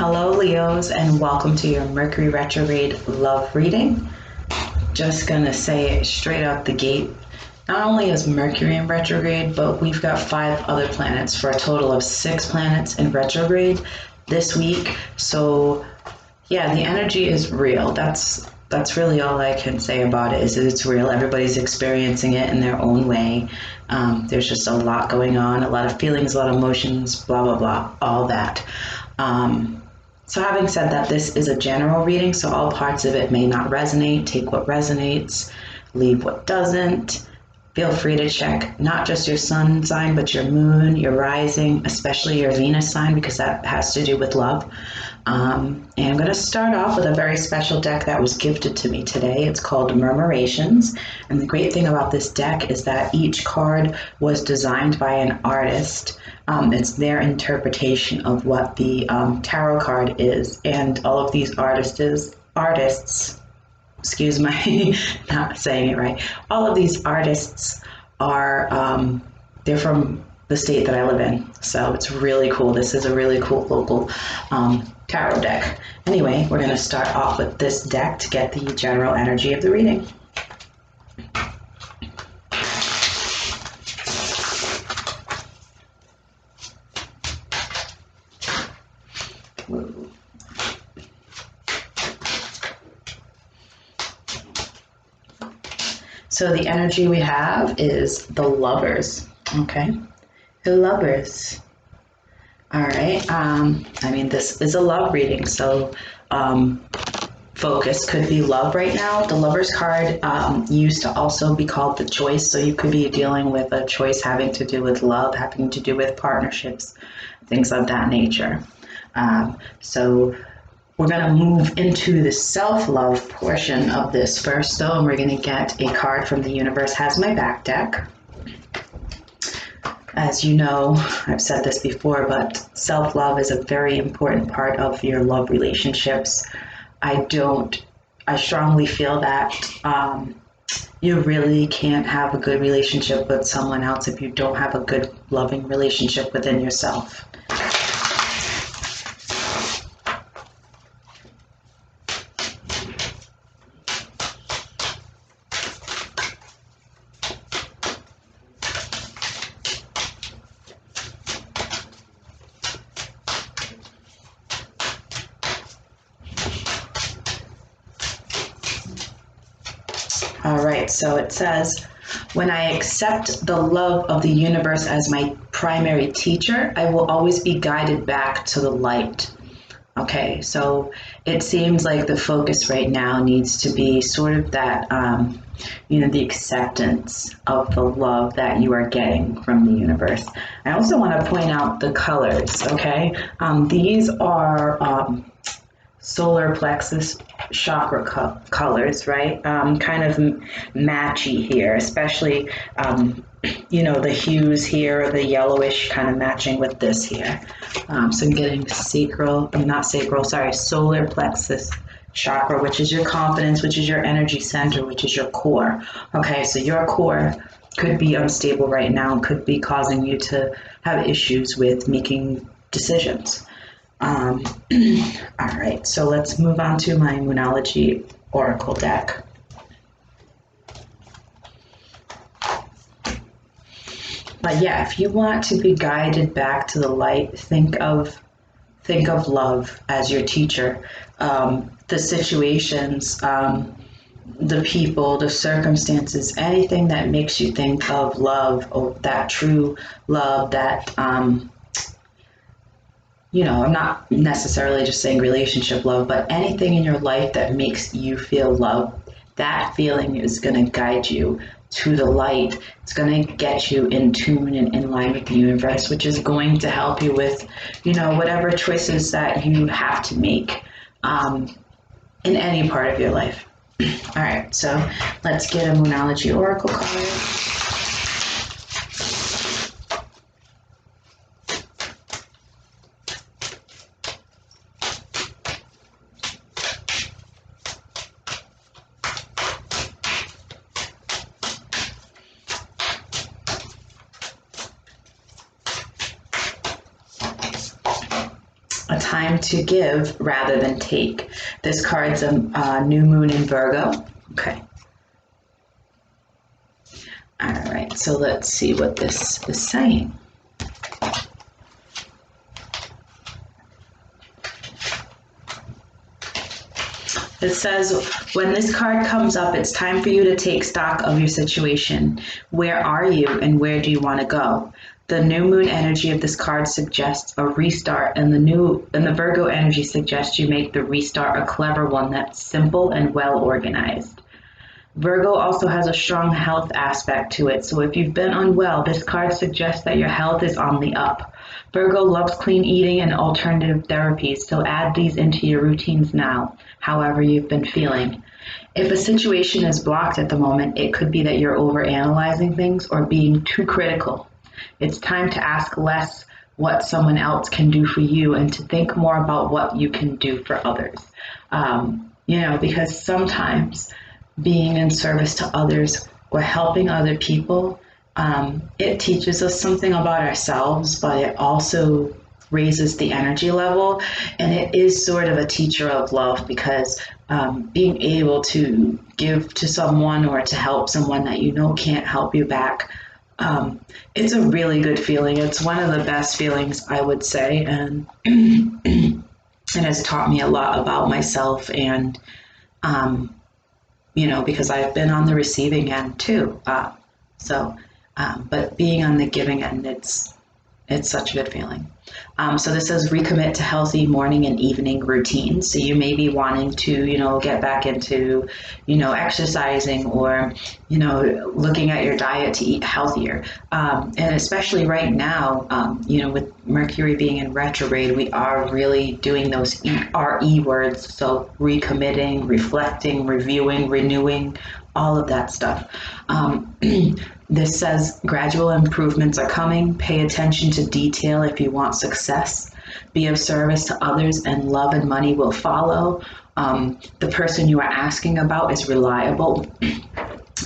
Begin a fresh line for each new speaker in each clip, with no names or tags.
Hello, Leos, and welcome to your Mercury Retrograde love reading. Just gonna say it straight out the gate. Not only is Mercury in retrograde, but we've got 5 other planets for a total of 6 planets in retrograde this week. So, yeah, the energy is real. That's really all I can say about it. Is that it's real. Everybody's experiencing it in their own way. There's just a lot going on, a lot of feelings, a lot of emotions, blah blah blah, all that. So having said that, this is a general reading, so all parts of it may not resonate. Take what resonates, leave what doesn't. Feel free to check not just your sun sign, but your moon, your rising, especially your Venus sign, because that has to do with love. And I'm going to start off with a very special deck that was gifted to me today. It's called Murmurations. And the great thing about this deck is that each card was designed by an artist. It's their interpretation of what the tarot card is. And all of these artists, excuse my not saying it right. All of these artists are, they're from the state that I live in. So it's really cool. This is a really cool local tarot deck. Anyway, we're going to start off with this deck to get the general energy of the reading. So the energy we have is the Lovers, okay? The Lovers. All right, this is a love reading, so focus could be love right now. The Lovers card used to also be called the Choice, so you could be dealing with a choice having to do with love, having to do with partnerships, things of that nature. So we're going to move into the self-love portion of this first, though, and we're going to get a card from the Universe Has My Back deck. As you know, I've said this before, but self-love is a very important part of your love relationships. I strongly feel that you really can't have a good relationship with someone else if you don't have a good, loving relationship within yourself. All right, so it says, when I accept the love of the universe as my primary teacher, I will always be guided back to the light. Okay, so it seems like the focus right now needs to be sort of that, the acceptance of the love that you are getting from the universe. I also want to point out the colors, okay? These are solar plexus chakra colors, right? Kind of matchy here, especially, the hues here, the yellowish kind of matching with this here. So I'm getting solar plexus chakra, which is your confidence, which is your energy center, which is your core. Okay, so your core could be unstable right now, could be causing you to have issues with making decisions. All right, so let's move on to my Moonology Oracle deck. But yeah, if you want to be guided back to the light, think of love as your teacher. The situations, the people, the circumstances, anything that makes you think of love, or that true love, that I'm not necessarily just saying relationship love, but anything in your life that makes you feel love, that feeling is going to guide you to the light. It's going to get you in tune and in line with the universe, which is going to help you with, whatever choices that you have to make in any part of your life. All right, so let's get a Moonology Oracle card. a time to give rather than take. This card's a new moon in Virgo. Okay. All right, so let's see what this is saying. It says, when this card comes up, it's time for you to take stock of your situation. Where are you and where do you want to go? The new moon energy of this card suggests a restart, and the Virgo energy suggests you make the restart a clever one that's simple and well organized. Virgo also has a strong health aspect to it, so if you've been unwell, this card suggests that your health is on the up. Virgo loves clean eating and alternative therapies, so add these into your routines now, however you've been feeling. If a situation is blocked at the moment, it could be that you're overanalyzing things or being too critical. It's time to ask less what someone else can do for you and to think more about what you can do for others. Because sometimes being in service to others or helping other people, it teaches us something about ourselves, but it also raises the energy level, and it is sort of a teacher of love, because being able to give to someone or to help someone that you know can't help you back, it's a really good feeling. It's one of the best feelings, I would say, and it has taught me a lot about myself, and because I've been on the receiving end too. But being on the giving end, it's such a good feeling. So this says recommit to healthy morning and evening routines. So you may be wanting to, get back into, exercising or, looking at your diet to eat healthier. And especially right now, with Mercury being in retrograde, we are really doing those RE words. So recommitting, reflecting, reviewing, renewing, all of that stuff. This says gradual improvements are coming. Pay attention to detail if you want success. Be of service to others, and love and money will follow. The person you are asking about is reliable.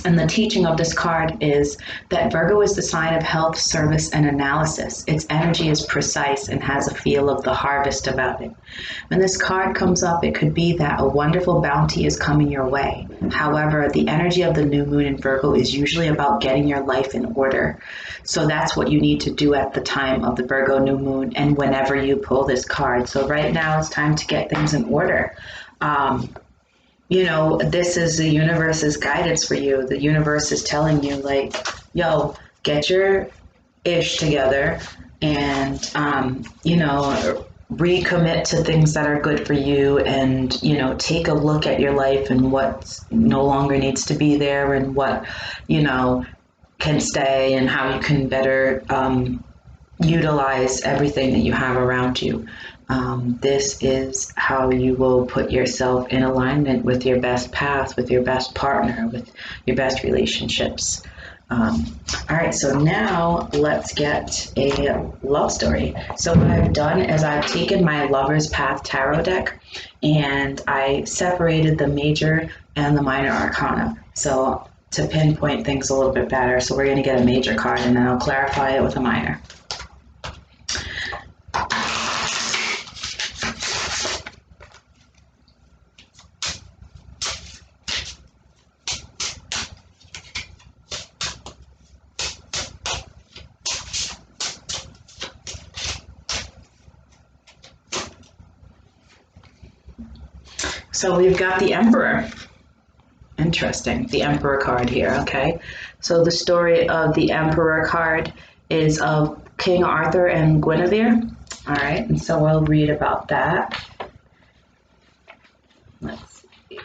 And the teaching of this card is that Virgo is the sign of health, service, and analysis. Its energy is precise and has a feel of the harvest about it. When this card comes up, it could be that a wonderful bounty is coming your way. However, the energy of the new moon in Virgo is usually about getting your life in order. So that's what you need to do at the time of the Virgo new moon and whenever you pull this card. So right now it's time to get things in order. This is the universe's guidance for you. The universe is telling you, get your ish together and, recommit to things that are good for you, and, take a look at your life and what no longer needs to be there, and what, can stay, and how you can better utilize everything that you have around you. This is how you will put yourself in alignment with your best path, with your best partner, with your best relationships. All right, so now let's get a love story. So what I've done is I've taken my Lover's Path tarot deck and I separated the major and the minor arcana. So to pinpoint things a little bit better. So we're going to get a major card and then I'll clarify it with a minor. So we've got the Emperor. Interesting, the Emperor card here, okay? So the story of the Emperor card is of King Arthur and Guinevere. All right, and so we'll read about that. Let's see.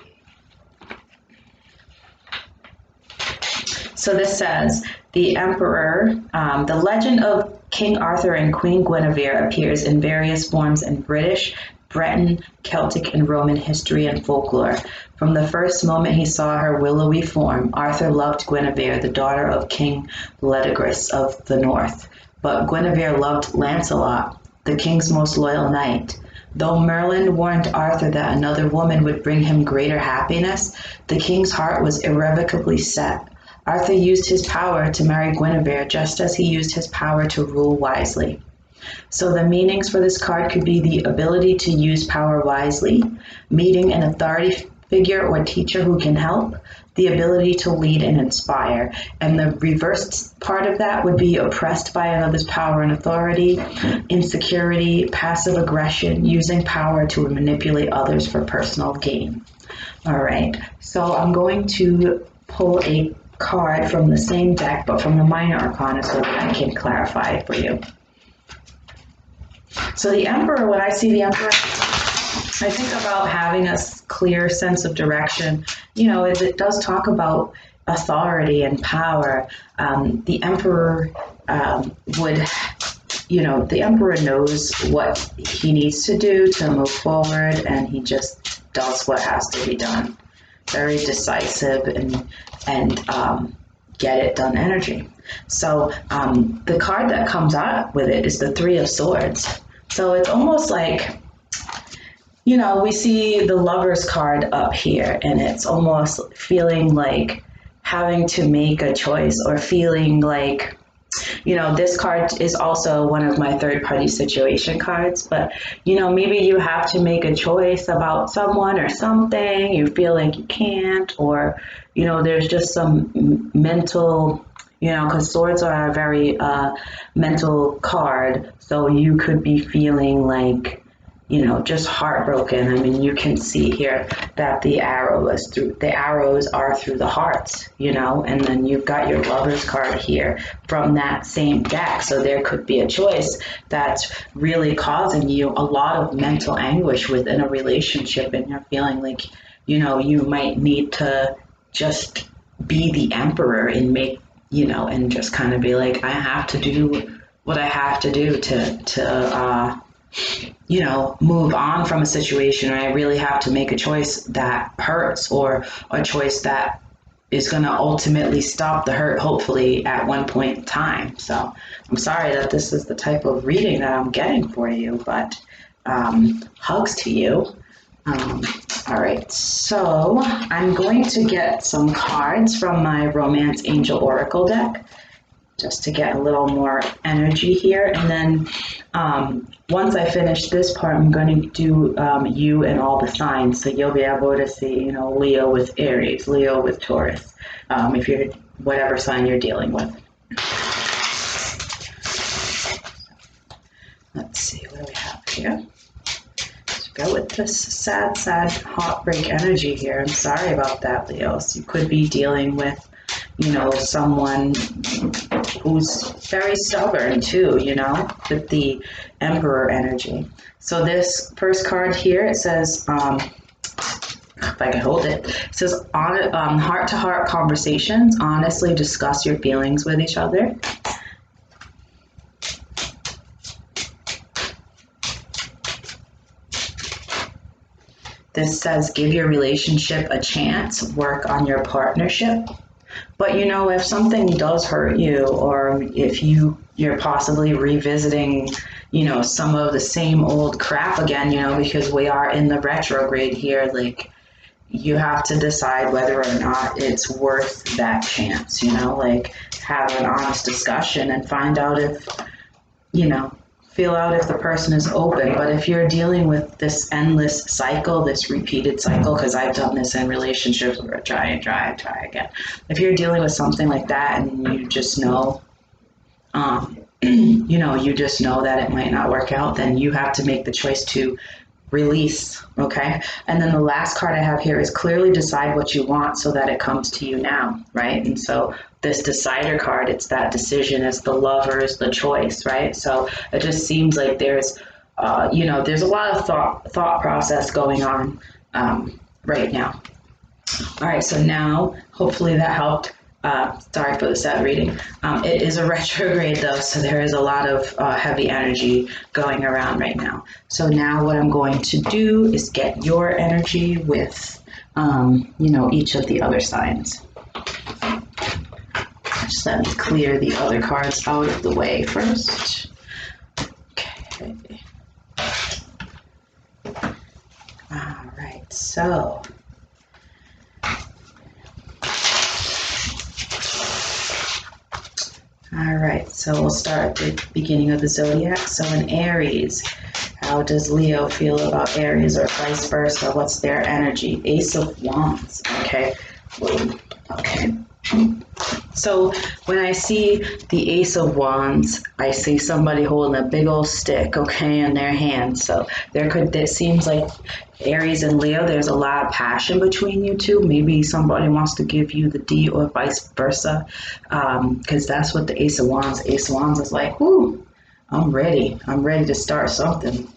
So this says, the Emperor, the legend of King Arthur and Queen Guinevere appears in various forms in British, Breton, Celtic, and Roman history and folklore. From the first moment he saw her willowy form, Arthur loved Guinevere, the daughter of King Leodegrance of the North. But Guinevere loved Lancelot, the king's most loyal knight. Though Merlin warned Arthur that another woman would bring him greater happiness, the king's heart was irrevocably set. Arthur used his power to marry Guinevere just as he used his power to rule wisely. So the meanings for this card could be the ability to use power wisely, meeting an authority figure or teacher who can help, the ability to lead and inspire. And the reversed part of that would be oppressed by another's power and authority, insecurity, passive aggression, using power to manipulate others for personal gain. All right, so I'm going to pull a card from the same deck, but from the minor arcana so that I can clarify it for you. So the Emperor, when I see the Emperor, I think about having a clear sense of direction. You know, it does talk about authority and power. The Emperor would, you know, the Emperor knows what he needs to do to move forward, and he just does what has to be done. Very decisive and get it done energy. So the card that comes out with it is the Three of Swords. So it's almost like, you know, we see the Lover's card up here, and it's almost feeling like having to make a choice, or feeling like, you know, this card is also one of my third party situation cards, but, you know, maybe you have to make a choice about someone or something, you feel like you can't, or, you know, there's just some mental, you know, because swords are a very mental card, so you could be feeling like, you know, just heartbroken. I mean, you can see here that the arrows are through the hearts, you know, and then you've got your Lover's card here from that same deck. So there could be a choice that's really causing you a lot of mental anguish within a relationship, and you're feeling like, you know, you might need to just be the Emperor and make, you know, and just kind of be like, I have to do what I have to do to you know, move on from a situation, or I really have to make a choice that hurts, or a choice that is going to ultimately stop the hurt, hopefully, at one point in time. So I'm sorry that this is the type of reading that I'm getting for you, but hugs to you. All right, so I'm going to get some cards from my Romance Angel Oracle deck, just to get a little more energy here. And then once I finish this part, I'm going to do you and all the signs. So you'll be able to see, you know, Leo with Aries, Leo with Taurus, if you're whatever sign you're dealing with. Let's see, what do we have here? Let's go with this sad heartbreak energy here. I'm sorry about that, Leo. So you could be dealing with, you know, someone who's very stubborn too, you know, with the Emperor energy. So this first card here, it says, if I can hold it, it says, heart-to-heart conversations, honestly discuss your feelings with each other. This says, give your relationship a chance, work on your partnership. But, you know, if something does hurt you, or if you're possibly revisiting, you know, some of the same old crap again, you know, because we are in the retrograde here, like, you have to decide whether or not it's worth that chance, you know, like, have an honest discussion and find out if, you know, feel out if the person is open. But if you're dealing with this endless cycle, this repeated cycle, because I've done this in relationships where I try again. If you're dealing with something like that, and you just know, you know, you just know that it might not work out, then you have to make the choice to release, okay? And then the last card I have here is clearly decide what you want so that it comes to you now, right? And so this decider card, it's that decision, it's the Lovers, the choice, right? So it just seems like there's, you know, there's a lot of thought process going on right now. All right, so now hopefully that helped. Sorry for the sad reading. It is a retrograde though, so there is a lot of heavy energy going around right now. So now what I'm going to do is get your energy with, you know, each of the other signs. Just let me clear the other cards out of the way first. Okay. All right, so All right, so we'll start at the beginning of the zodiac. So in Aries, how does Leo feel about Aries or vice versa? What's their energy? Ace of Wands. Okay. Whoa. Okay. So when I see the Ace of Wands, I see somebody holding a big old stick, okay, in their hand. So it seems like Aries and Leo, there's a lot of passion between you two. Maybe somebody wants to give you the D or vice versa, because that's what the Ace of Wands. Ace of Wands is like, whoo, I'm ready. I'm ready to start something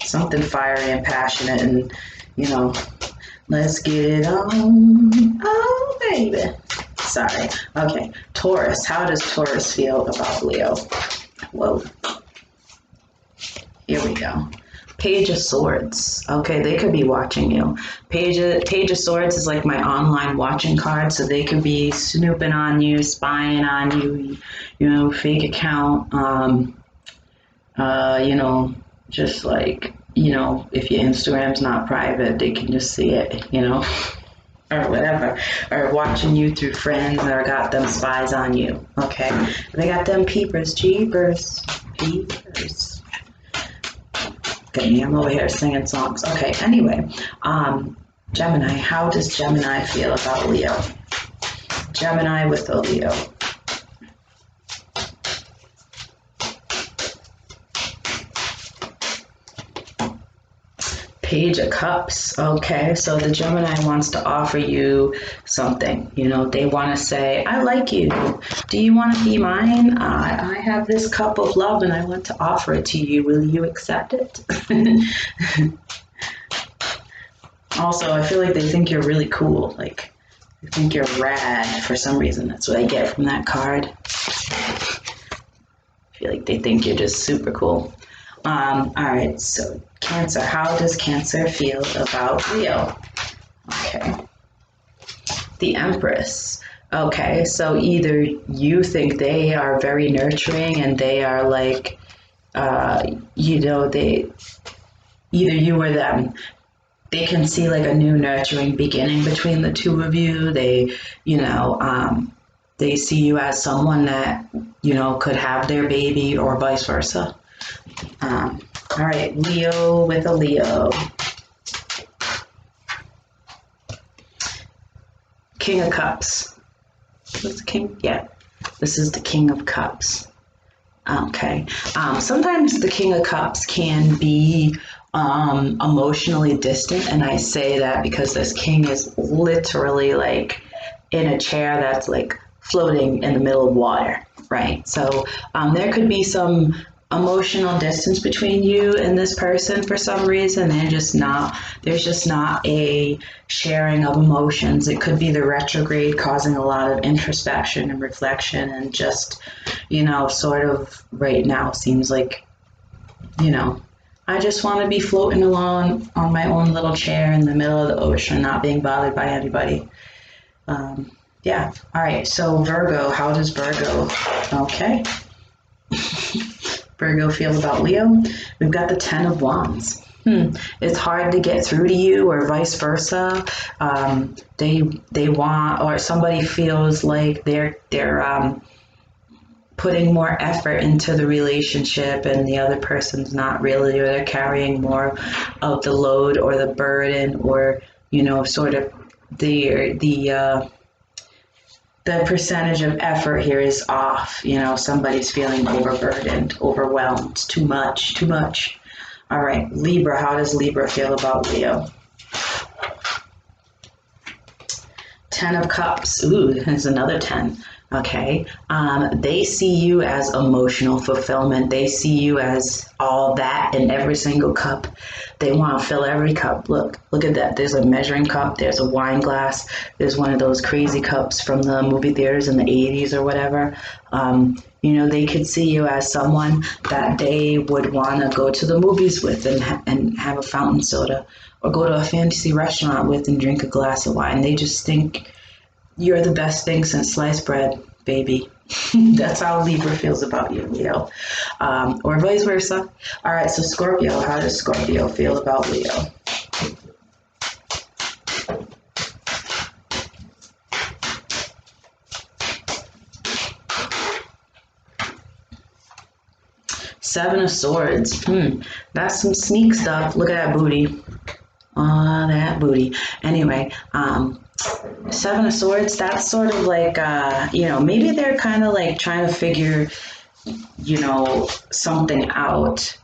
fiery and passionate, and let's get it on. Oh, baby. Sorry. Okay. Taurus. How does Taurus feel about Leo? Whoa. Here we go. Page of Swords. Okay, they could be watching you. Page of Swords is like my online watching card, so they could be snooping on you, spying on you, fake account. Just like, if your Instagram's not private, they can just see it, or whatever, or watching you through friends, or got them spies on you, okay? They got them peepers, jeepers. Get me, I'm over here singing songs. Okay, anyway, Gemini, how does Gemini feel about Leo? Gemini with a Leo. Page of Cups. Okay, so the Gemini wants to offer you something. They want to say, I like you. Do you want to be mine? I have this cup of love and I want to offer it to you. Will you accept it? Also, I feel like they think you're really cool. Like, they think you're rad for some reason. That's what I get from that card. I feel like they think you're just super cool. All right, so Cancer. How does Cancer feel about Leo? Okay. The Empress. Okay, so either you think they are very nurturing and they are like, either you or them. They can see like a new nurturing beginning between the two of you. They see you as someone that, could have their baby or vice versa. All right, Leo with a Leo. King of Cups. What's the king? Yeah, this is the King of Cups. Okay. Sometimes the King of Cups can be emotionally distant, and I say that because this king is literally like in a chair that's like floating in the middle of water, right? So there could be some emotional distance between you and this person for some reason. There's just not a sharing of emotions. It could be the retrograde causing a lot of introspection and reflection, and just sort of right now seems like I just want to be floating along on my own little chair in the middle of the ocean, not being bothered by anybody. Yeah. All right. So Virgo, how does Virgo? Okay. Virgo feel about Leo? We've got the Ten of Wands. It's hard to get through to you, or vice versa. They want, or somebody feels like they're putting more effort into the relationship, and the other person's not really, or they're carrying more of the load or the burden, or sort of the percentage of effort here is off. Somebody's feeling overburdened, overwhelmed, too much. All right, Libra, how does Libra feel about Leo? Ten of Cups. Ooh, there's another 10. Okay. They see you as emotional fulfillment. They see you as all that in every single cup. They want to fill every cup. Look at that. There's a measuring cup. There's a wine glass. There's one of those crazy cups from the movie theaters in the 80s or whatever. They could see you as someone that they would want to go to the movies with and have a fountain soda, or go to a fancy restaurant with and drink a glass of wine. They just think you're the best thing since sliced bread, baby. That's how Libra feels about you, Leo. Or vice versa. All right, so Scorpio, how does Scorpio feel about Leo? Seven of Swords. That's some sneak stuff. Look at that booty. That booty. Anyway, Seven of Swords, that's sort of like, maybe they're kind of like trying to figure, something out.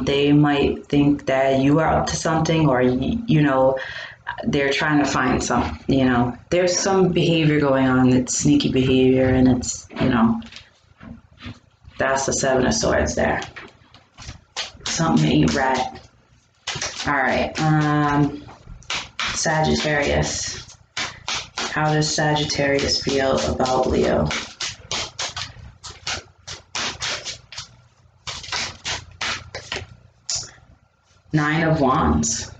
They might think that you are up to something, or, they're trying to find there's some behavior going on that's sneaky behavior, and it's, that's the Seven of Swords there. Something ain't right. All right, Sagittarius. How does Sagittarius feel about Leo? Nine of Wands.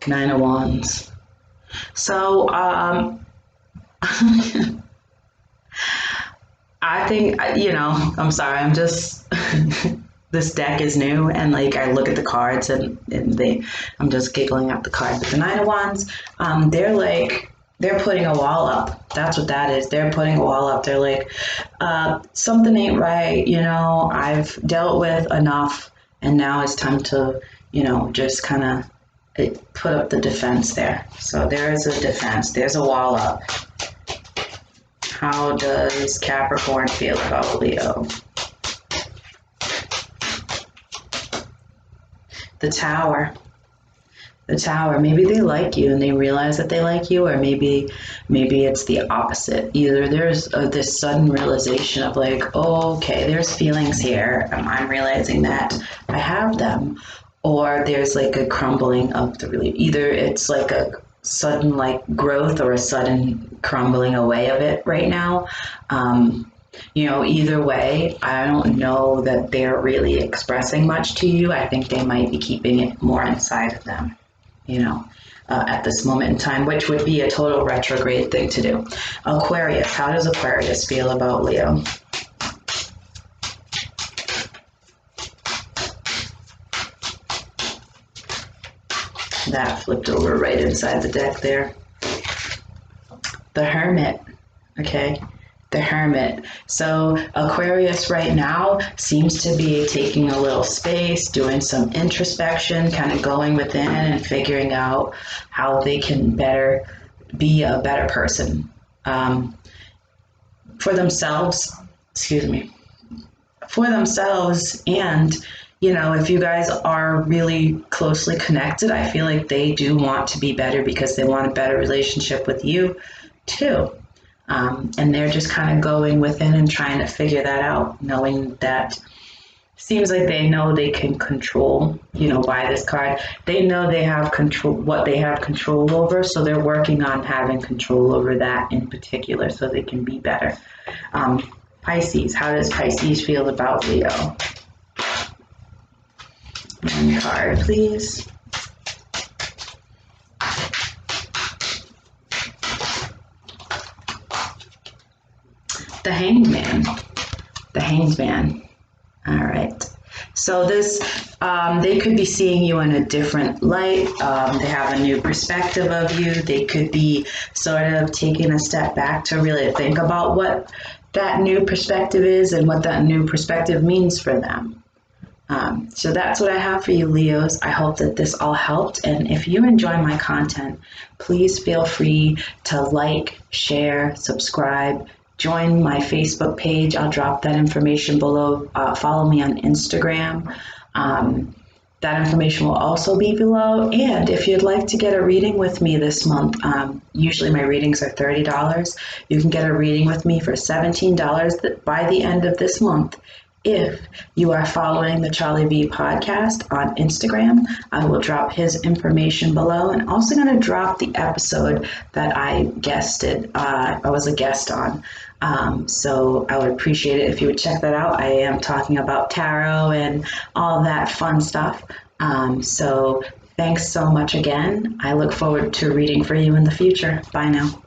Nine of Wands. So, I think, I'm sorry, I'm just, this deck is new, and like I look at the cards and I'm just giggling at the cards. But the Nine of Wands, they're putting a wall up. That's what that is. They're putting a wall up. They're like, something ain't right. I've dealt with enough, and now it's time to, just kind of put up the defense there. So there is a defense. There's a wall up. How does Capricorn feel about Leo? The Tower. The Tower. Maybe they like you and they realize that they like you, or maybe it's the opposite. Either there's this sudden realization of like, oh, okay, there's feelings here. I'm realizing that I have them, or there's like a crumbling of either it's like a sudden like growth or a sudden crumbling away of it right now. Either way, I don't know that they're really expressing much to you. I think they might be keeping it more inside of them, at this moment in time, which would be a total retrograde thing to do. Aquarius, how does Aquarius feel about Leo? That flipped over right inside the deck there. The Hermit, okay? The Hermit. So Aquarius right now seems to be taking a little space, doing some introspection, kind of going within and figuring out how they can be a better person for themselves, and if you guys are really closely connected, I feel like they do want to be better because they want a better relationship with you too. And they're just kind of going within and trying to figure that out, knowing that seems like they know they can control, by this card. They know they have control, what they have control over, so they're working on having control over that in particular so they can be better. Pisces, how does Pisces feel about Leo? One card, please. The Hanged Man. The Hanged Man. All right. So this, they could be seeing you in a different light. They have a new perspective of you. They could be sort of taking a step back to really think about what that new perspective is and what that new perspective means for them. So that's what I have for you, Leos. I hope that this all helped. And if you enjoy my content, please feel free to like, share, subscribe, join my Facebook page. I'll drop that information below. Follow me on Instagram. That information will also be below. And if you'd like to get a reading with me this month, usually my readings are $30. You can get a reading with me for $17 by the end of this month. If you are following the Charlie V podcast on Instagram, I will drop his information below, and also going to drop the episode that I was a guest on. So I would appreciate it if you would check that out. I am talking about tarot and all that fun stuff. So thanks so much again. I look forward to reading for you in the future. Bye now.